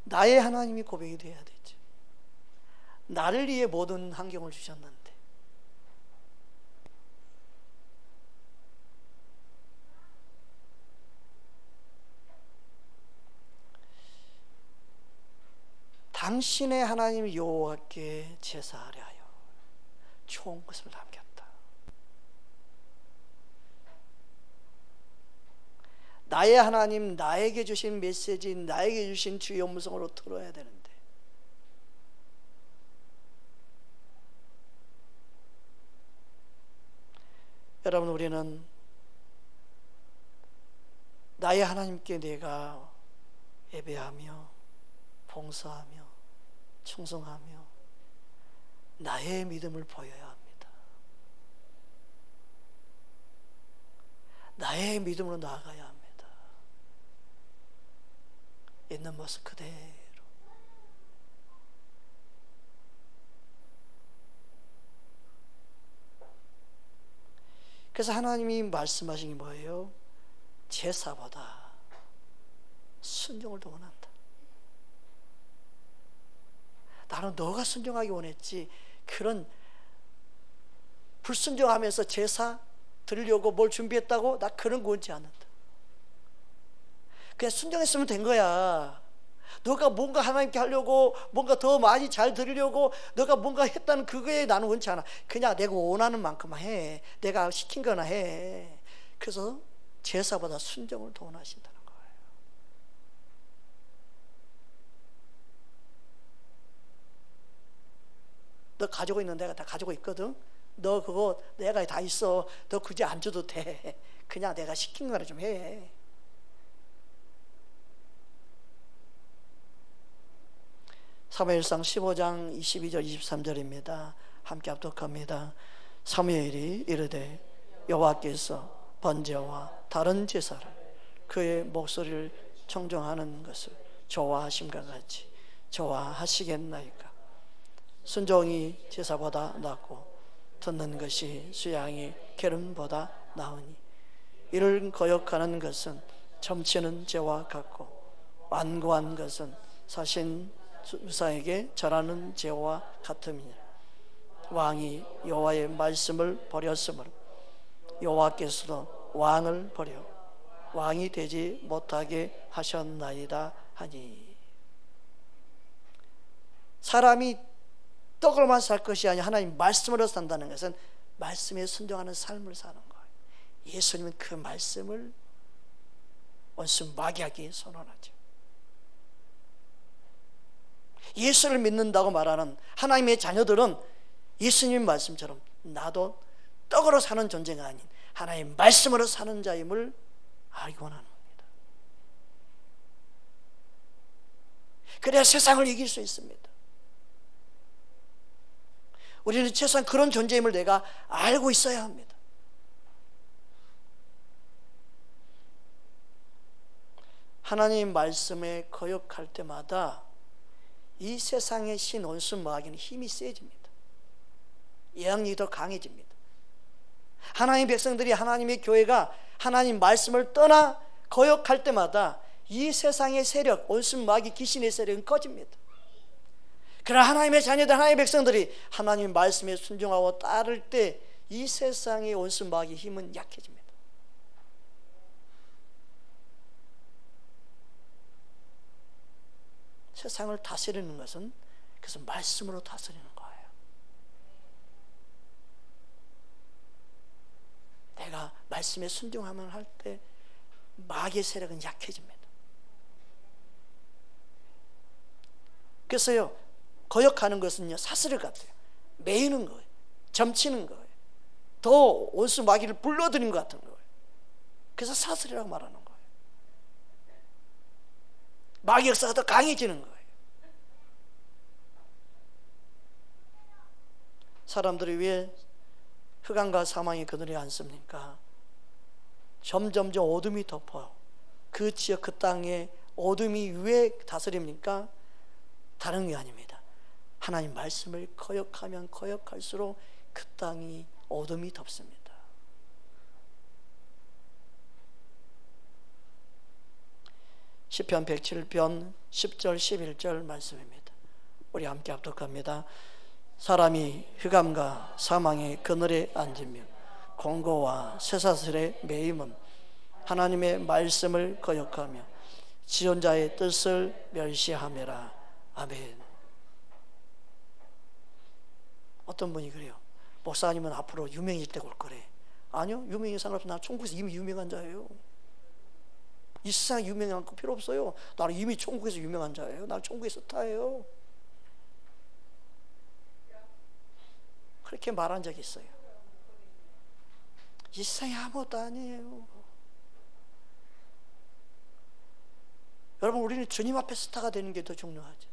Speaker 1: 나의 하나님이 고백이 돼야 되죠. 나를 위해 모든 환경을 주셨는데 당신의 하나님 여호와께 제사하려 하여 좋은 것을 남겼다. 나의 하나님, 나에게 주신 메시지, 나에게 주신 주의 음성으로 들어야 되는데 여러분, 우리는 나의 하나님께 내가 예배하며 봉사하며 충성하며 나의 믿음을 보여야 합니다. 나의 믿음으로 나아가야 합니다. 있는 모습 그대로. 그래서 하나님이 말씀하신 게 뭐예요? 제사보다 순종을 더 원한다. 나는 너가 순종하기 원했지, 그런 불순종하면서 제사 드리려고 뭘 준비했다고? 나 그런 거 원치 않는다. 그냥 순종했으면 된 거야. 너가 뭔가 하나님께 하려고, 뭔가 더 많이 잘 드리려고 너가 뭔가 했다는 그거에 나는 원치 않아. 그냥 내가 원하는 만큼만 해. 내가 시킨 거나 해. 그래서 제사보다 순종을 더 원하신다는 거예요. 너 가지고 있는 내가 다 가지고 있거든. 너 그거 내가 다 있어. 너 굳이 안 줘도 돼. 그냥 내가 시킨 거나 좀 해. 사무엘상 15장 22절 23절입니다. 함께 합독합니다. 사무엘이 이르되 여호와께서 번제와 다른 제사를 그의 목소리를 청종하는 것을 좋아하심과 같이 좋아하시겠나이까. 순종이 제사보다 낫고 듣는 것이 수양이 기름보다 나으니 이를 거역하는 것은 점치는 죄와 같고 완고한 것은 사신 유사에게 절하는 죄와 같음이니라. 왕이 여호와의 말씀을 버렸으므로 여호와께서도 왕을 버려 왕이 되지 못하게 하셨나이다 하니. 사람이 떡으로만 살 것이 아니라 하나님 말씀으로 산다는 것은 말씀에 순종하는 삶을 사는 거예요. 예수님은 그 말씀을 원수 마귀에게 선언하죠. 예수를 믿는다고 말하는 하나님의 자녀들은 예수님 말씀처럼 나도 떡으로 사는 존재가 아닌 하나님의 말씀으로 사는 자임을 알기 원하는 겁니다. 그래야 세상을 이길 수 있습니다. 우리는 최소한 그런 존재임을 내가 알고 있어야 합니다. 하나님 말씀에 거역할 때마다 이 세상의 신 원수 마귀는 힘이 세집니다. 예언이 더 강해집니다. 하나님의 백성들이, 하나님의 교회가 하나님 말씀을 떠나 거역할 때마다 이 세상의 세력, 원수 마귀 귀신의 세력은 커집니다. 그러나 하나님의 자녀들, 하나님의 백성들이 하나님 말씀에 순종하고 따를 때 이 세상의 원수 마귀 힘은 약해집니다. 세상을 다스리는 것은 그래서 말씀으로 다스리는 거예요. 내가 말씀에 순종하면 할 때 마귀의 세력은 약해집니다. 그래서요, 거역하는 것은요, 사슬을 같아요. 매이는 거예요. 점치는 거예요. 더 원수 마귀를 불러들인 것 같은 거예요. 그래서 사슬이라고 말하는 거예요. 마귀 역사가 더 강해지는 거예요. 사람들이 왜 흑암과 사망의 그늘에 앉습니까? 점점점 어둠이 덮어요. 그 지역, 그 땅에 어둠이 왜 다스립니까? 다른 게 아닙니다. 하나님 말씀을 거역하면 거역할수록 그 땅이 어둠이 덮습니다. 시편 107편 10절 11절 말씀입니다. 우리 함께 합독합니다. 사람이 흑암과 사망의 그늘에 앉으며 공고와 쇠사슬에 매임은 하나님의 말씀을 거역하며 지존자의 뜻을 멸시함이라. 아멘. 어떤 분이 그래요. 목사님은 앞으로 유명해질 때가 올 거래. 아니요, 유명이 상관없어. 난 천국에서 이미 유명한 자예요. 이 세상에 유명한 거 필요 없어요. 나는 이미 천국에서 유명한 자예요. 나는 천국의 스타예요. 그렇게 말한 적이 있어요. 이 세상에 아무것도 아니에요. 여러분, 우리는 주님 앞에 스타가 되는 게 더 중요하죠.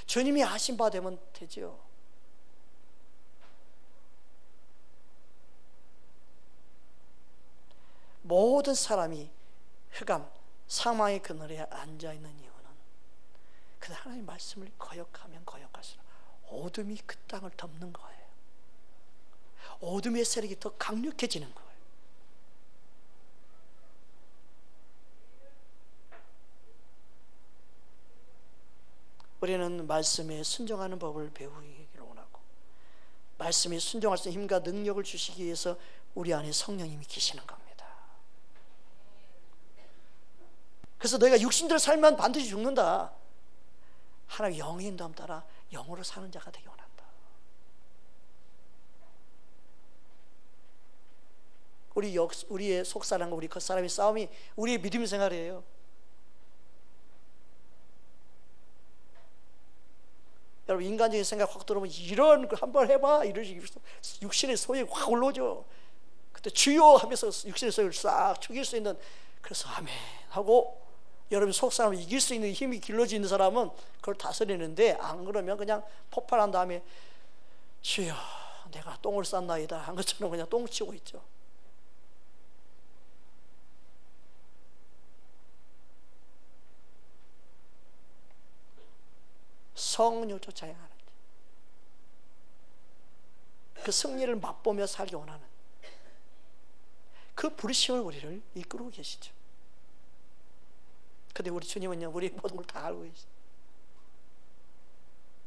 Speaker 1: 주님이 아신 바 되면 되죠. 모든 사람이 흑암, 사망의 그늘에 앉아있는 이유는 그 하나님의 말씀을 거역하면 거역할수록 어둠이 그 땅을 덮는 거예요. 어둠의 세력이 더 강력해지는 거예요. 우리는 말씀에 순종하는 법을 배우기를 원하고, 말씀에 순종할 수 있는 힘과 능력을 주시기 위해서 우리 안에 성령님이 계시는 겁니다. 그래서 너희가 육신대로 살면 반드시 죽는다. 하나님의 영의 인도함 따라 영으로 사는 자가 되기 원한다. 우리의 속사람과 우리 겉사람의 싸움이 우리의 믿음 생활이에요. 여러분, 인간적인 생각 확 들어오면 이런 거 한번 해봐 이러시 육신의 소욕이 확 올라오죠. 그때 주여 하면서 육신의 소욕을 싹 죽일 수 있는, 그래서 아멘 하고 여러분 속사람을 이길 수 있는 힘이 길러져 있는 사람은 그걸 다스리는데, 안 그러면 그냥 폭발한 다음에 주여 내가 똥을 쌌나이다 한 것처럼 그냥 똥 치고 있죠. 성령을 쫓아야 하는, 그 승리를 맛보며 살기 원하는 그 부르심을 우리를 이끌고 계시죠. 근데 우리 주님은요, 우리 모든 걸 다 알고 계시,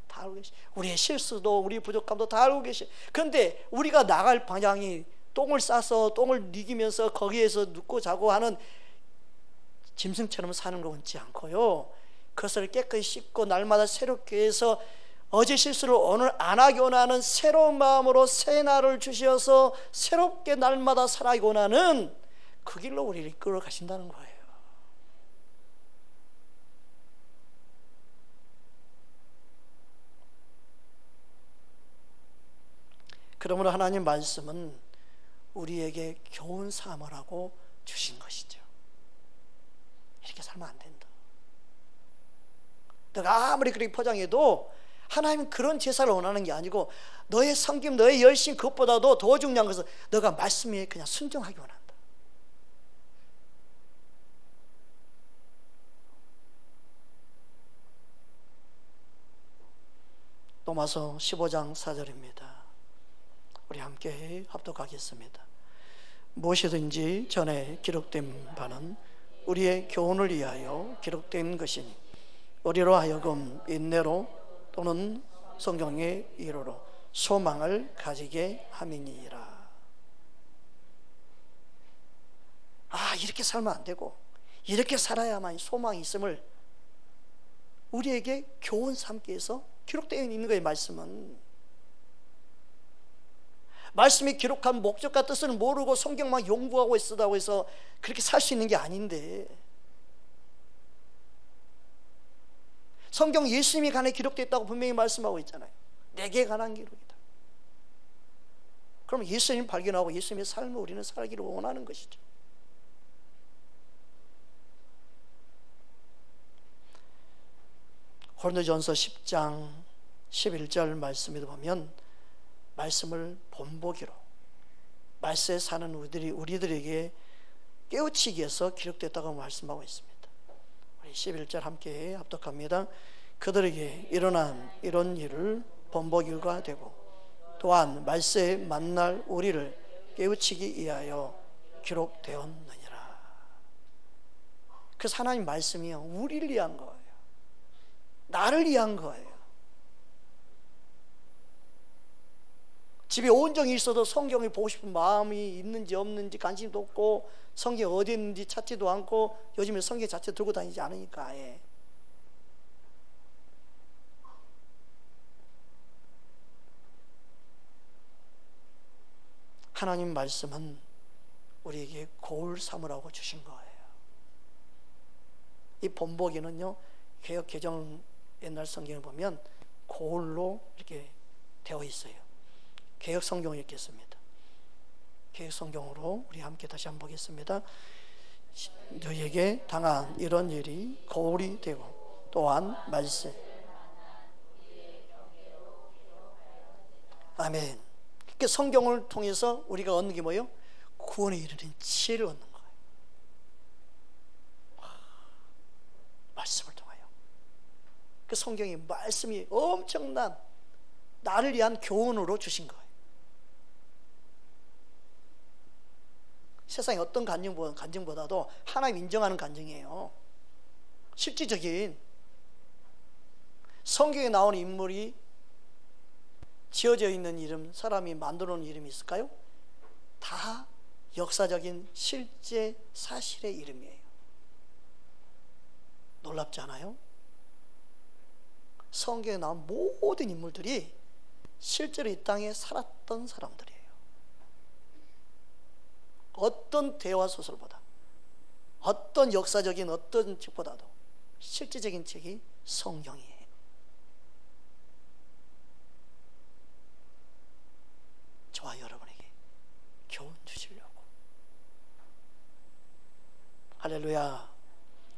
Speaker 1: 다 알고 계시. 우리의 실수도 우리 부족함도 다 알고 계시. 그런데 우리가 나갈 방향이 똥을 싸서 똥을 이기면서 거기에서 눕고 자고 하는 짐승처럼 사는 거 원치 않고요, 그것을 깨끗이 씻고 날마다 새롭게 해서 어제 실수를 오늘 안 하기 원하는 새로운 마음으로 새 날을 주셔서 새롭게 날마다 살아가기 원하는 그 길로 우리를 이끌어 가신다는 거예요. 그러므로 하나님 말씀은 우리에게 교훈 삼으라고 주신 것이죠. 이렇게 살면 안 된다. 너가 아무리 그렇게 포장해도 하나님은 그런 제사를 원하는 게 아니고, 너의 섬김, 너의 열심, 그것보다도 더 중요한 것은 너가 말씀에 그냥 순종하기 원한다. 로마서 15장 4절입니다. 우리 함께 합독하겠습니다. 무엇이든지 전에 기록된 바는 우리의 교훈을 위하여 기록된 것이니 우리로 하여금 인내로 또는 성경의 이로로 소망을 가지게 함이니라. 이렇게 살면 안 되고 이렇게 살아야만 소망이 있음을 우리에게 교훈 삼기 위해서 기록되어 있는 거예요. 말씀이 기록한 목적과 뜻을 모르고 성경만 연구하고 쓰다고 해서 그렇게 살 수 있는 게 아닌데, 성경 예수님이 관해 기록되어 있다고 분명히 말씀하고 있잖아요. 내게 관한 기록이다. 그럼 예수님 발견하고 예수님의 삶을 우리는 살기를 원하는 것이죠. 고린도전서 10장 11절 말씀에도 보면 말씀을 본보기로 말씀에 사는 우리들에게 깨우치기 위해서 기록됐다고 말씀하고 있습니다. 우리 11절 함께 합독합니다. 그들에게 일어난 이런 일을 본보기가 되고 또한 말세에 만날 우리를 깨우치기 위하여 기록되었느니라. 그래서 하나님 말씀이요, 우리를 위한 거예요. 나를 위한 거예요. 집에 온종일 있어도 성경을 보고 싶은 마음이 있는지 없는지 관심도 없고, 성경이 어디 있는지 찾지도 않고, 요즘에 성경 자체 들고 다니지 않으니까. 하나님 말씀은 우리에게 고울 삼으라고 주신 거예요. 이 본보기는요, 개역 개정 옛날 성경을 보면 고울로 이렇게 되어 있어요. 개역 성경을 읽겠습니다. 개역 성경으로 우리 함께 다시 한번 보겠습니다. 너희에게 당한 이런 일이 고울이 되고 또한 말세. 아멘. 그러니까 성경을 통해서 우리가 얻는 게 뭐예요? 구원에 이르는 지혜를 얻는 거예요. 그 성경이 말씀이 엄청난 나를 위한 교훈으로 주신 거예요. 세상의 어떤 간증보다도 하나님 인정하는 간증이에요. 실질적인 성경에 나오는 인물이 지어져 있는 이름, 사람이 만들어 놓은 이름이 있을까요? 다 역사적인 실제 사실의 이름이에요. 놀랍지 않아요? 성경에 나온 모든 인물들이 실제로 이 땅에 살았던 사람들이에요. 어떤 대화 소설보다, 어떤 역사적인 어떤 책보다도 실제적인 책이 성경이에요. 저와 여러분에게 교훈 주시려고. 할렐루야.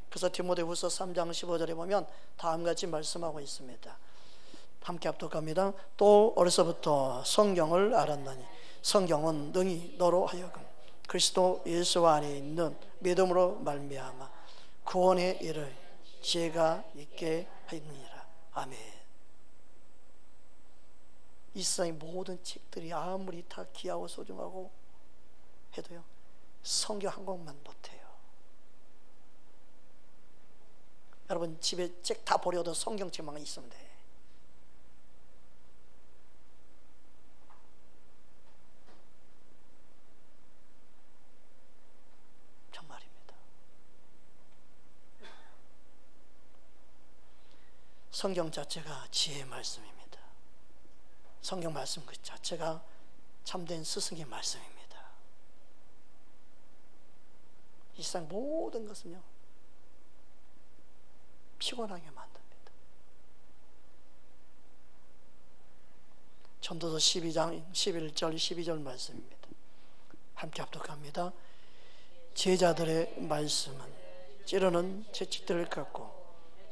Speaker 1: 그래서 디모데후서 3장 15절에 보면 다음같이 말씀하고 있습니다. 함께 합독합니다. 또 어려서부터 성경을 알았나니 성경은 능히 너로 하여금 그리스도 예수 안에 있는 믿음으로 말미암아 구원에 이를 지혜가 있게 하였느니라. 아멘. 이 세상의 모든 책들이 아무리 다 귀하고 소중하고 해도요, 성경 한 권만 못해요. 여러분 집에 책 다 버려도 성경책만 있으면 돼. 정말입니다. 성경 자체가 지혜의 말씀입니다. 성경 말씀 그 자체가 참된 스승의 말씀입니다. 이 세상 모든 것은요, 피곤하게 만듭니다. 전도서 12장 11절 12절 말씀입니다. 함께 합독합니다. 제자들의 말씀은 찌르는 채찍들을 갖고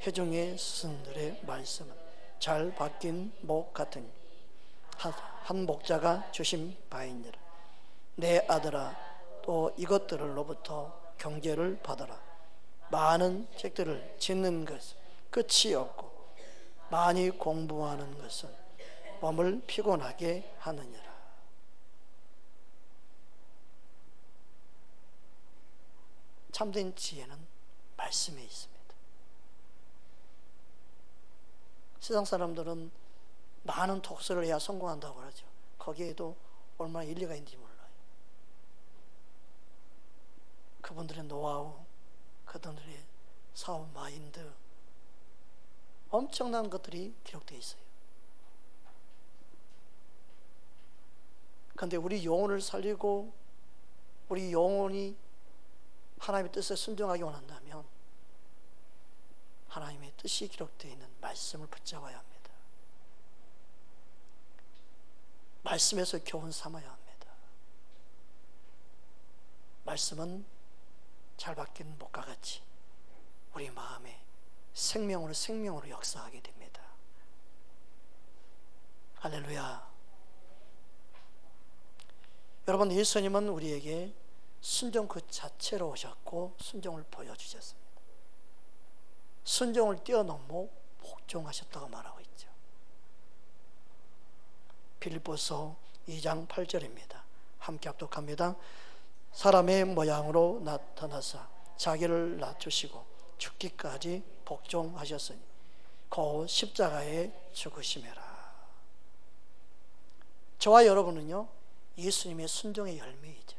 Speaker 1: 회중의 스승들의 말씀은 잘 박힌 목 같으니 한 목자가 주신 바이니라. 내 아들아, 또 이것들로부터 경계를 받아라. 많은 책들을 짓는 것은 끝이 없고 많이 공부하는 것은 몸을 피곤하게 하느니라. 참된 지혜는 말씀에 있습니다. 세상 사람들은 많은 독서를 해야 성공한다고 그러죠. 거기에도 얼마나 일리가 있는지 몰라요. 그분들의 노하우, 그들의 사업 마인드, 엄청난 것들이 기록되어 있어요. 그런데 우리 영혼을 살리고 우리 영혼이 하나님의 뜻에 순종하기 원한다면 하나님의 뜻이 기록되어 있는 말씀을 붙잡아야 합니다. 말씀에서 교훈 삼아야 합니다. 말씀은 잘 박힌 목과 같이 우리 마음에 생명으로 역사하게 됩니다. 할렐루야. 여러분, 예수님은 우리에게 순종 그 자체로 오셨고 순종을 보여주셨습니다. 순종을 뛰어넘어 복종하셨다고 말하고 있죠. 빌립보서 2장 8절입니다. 함께 합독합니다. 사람의 모양으로 나타나사 자기를 낮추시고 죽기까지 복종하셨으니 곧 십자가에 죽으심이라. 저와 여러분은요, 예수님의 순종의 열매이죠.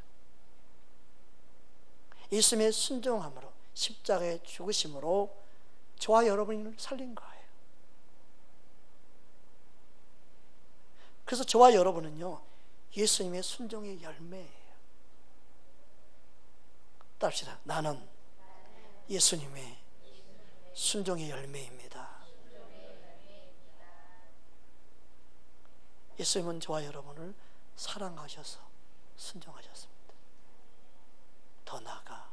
Speaker 1: 예수님의 순종함으로 십자가에 죽으심으로 저와 여러분을 살린 거예요. 그래서 저와 여러분은요, 예수님의 순종의 열매예요. 따릅시다. 나는 예수님의 순종의 열매입니다. 예수님은 저와 여러분을 사랑하셔서 순종하셨습니다. 더 나아가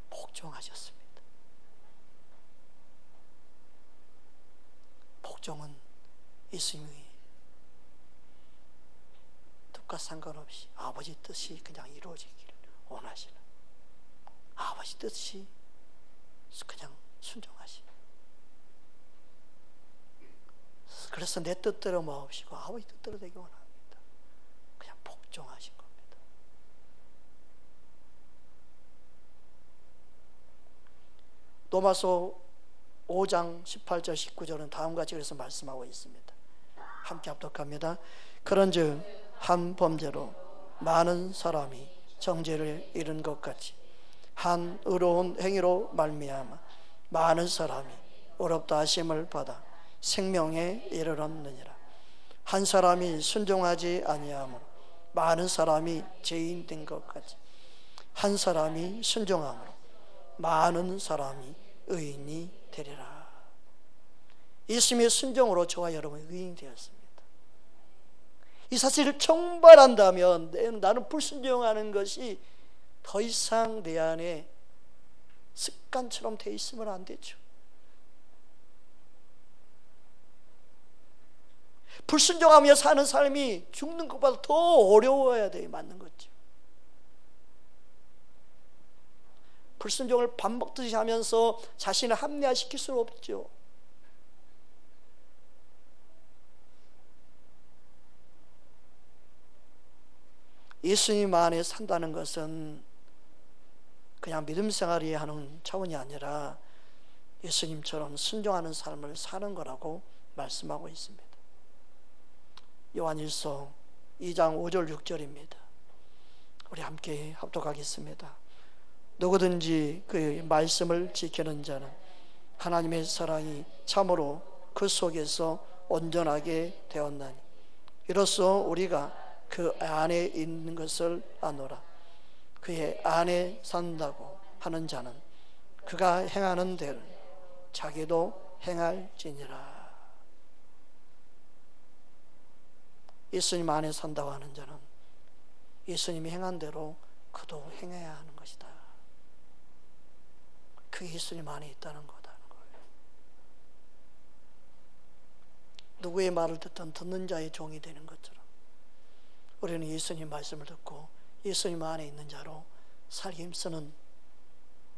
Speaker 1: 복종하셨습니다. 복종은 예수님이 뜻과 상관없이 아버지 뜻이 그냥 이루어지기를 원하시는, 아버지 뜻이 그냥 순종하시는, 그래서 내 뜻대로 마옵시고 아버지 뜻대로 되기 원합니다. 그냥 복종하신 겁니다. 로마서 5장 18절 19절은 다음과 같이 그래서 말씀하고 있습니다. 함께 합독합니다. 그런즉 한 범죄로 많은 사람이 정죄를 이룬 것 같이 한 의로운 행위로 말미암아 많은 사람이 의롭다 하심을 받아 생명에 이르렀느니라. 한 사람이 순종하지 아니하므로 많은 사람이 죄인 된 것 같이 한 사람이 순종함으로 많은 사람이 의인이 되리라. 예수님의 순종으로 저와 여러분이 의인이 되었습니다. 이 사실을 총발한다면 나는 불순종하는 것이 더 이상 내 안에 습관처럼 돼 있으면 안 되죠. 불순종하며 사는 삶이 죽는 것보다 더 어려워야 돼 맞는 거죠. 불순종을 밥 먹듯이 하면서 자신을 합리화시킬 수는 없죠. 예수님 안에 산다는 것은 그냥 믿음 생활이 하는 차원이 아니라 예수님처럼 순종하는 삶을 사는 거라고 말씀하고 있습니다. 요한일서 2장 5절 6절입니다. 우리 함께 합독하겠습니다. 누구든지 그 말씀을 지키는 자는 하나님의 사랑이 참으로 그 속에서 온전하게 되었나니 이로써 우리가 그 안에 있는 것을 아노라. 그의 안에 산다고 하는 자는 그가 행하는 대로 자기도 행할지니라. 예수님 안에 산다고 하는 자는 예수님이 행한 대로 그도 행해야 하는 것이다. 그게 예수님 안에 있다는 거다. 누구의 말을 듣든 듣는 자의 종이 되는 것처럼 우리는 예수님 말씀을 듣고 예수님 안에 있는 자로 살기 힘쓰는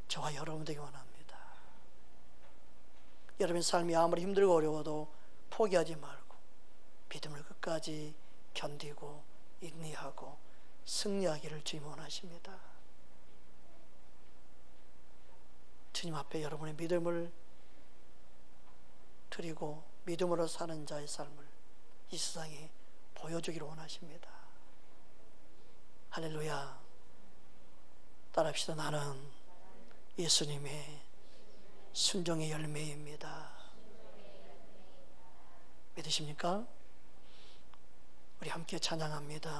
Speaker 1: 저와 여러분 되기 원합니다. 여러분의 삶이 아무리 힘들고 어려워도 포기하지 말고 믿음을 끝까지 견디고 인내하고 승리하기를 주님 원하십니다. 주님 앞에 여러분의 믿음을 드리고 믿음으로 사는 자의 삶을 이 세상에 보여주기를 원하십니다. 할렐루야. 따라합시다. 나는 예수님의 순종의 열매입니다. 믿으십니까? 우리 함께 찬양합니다.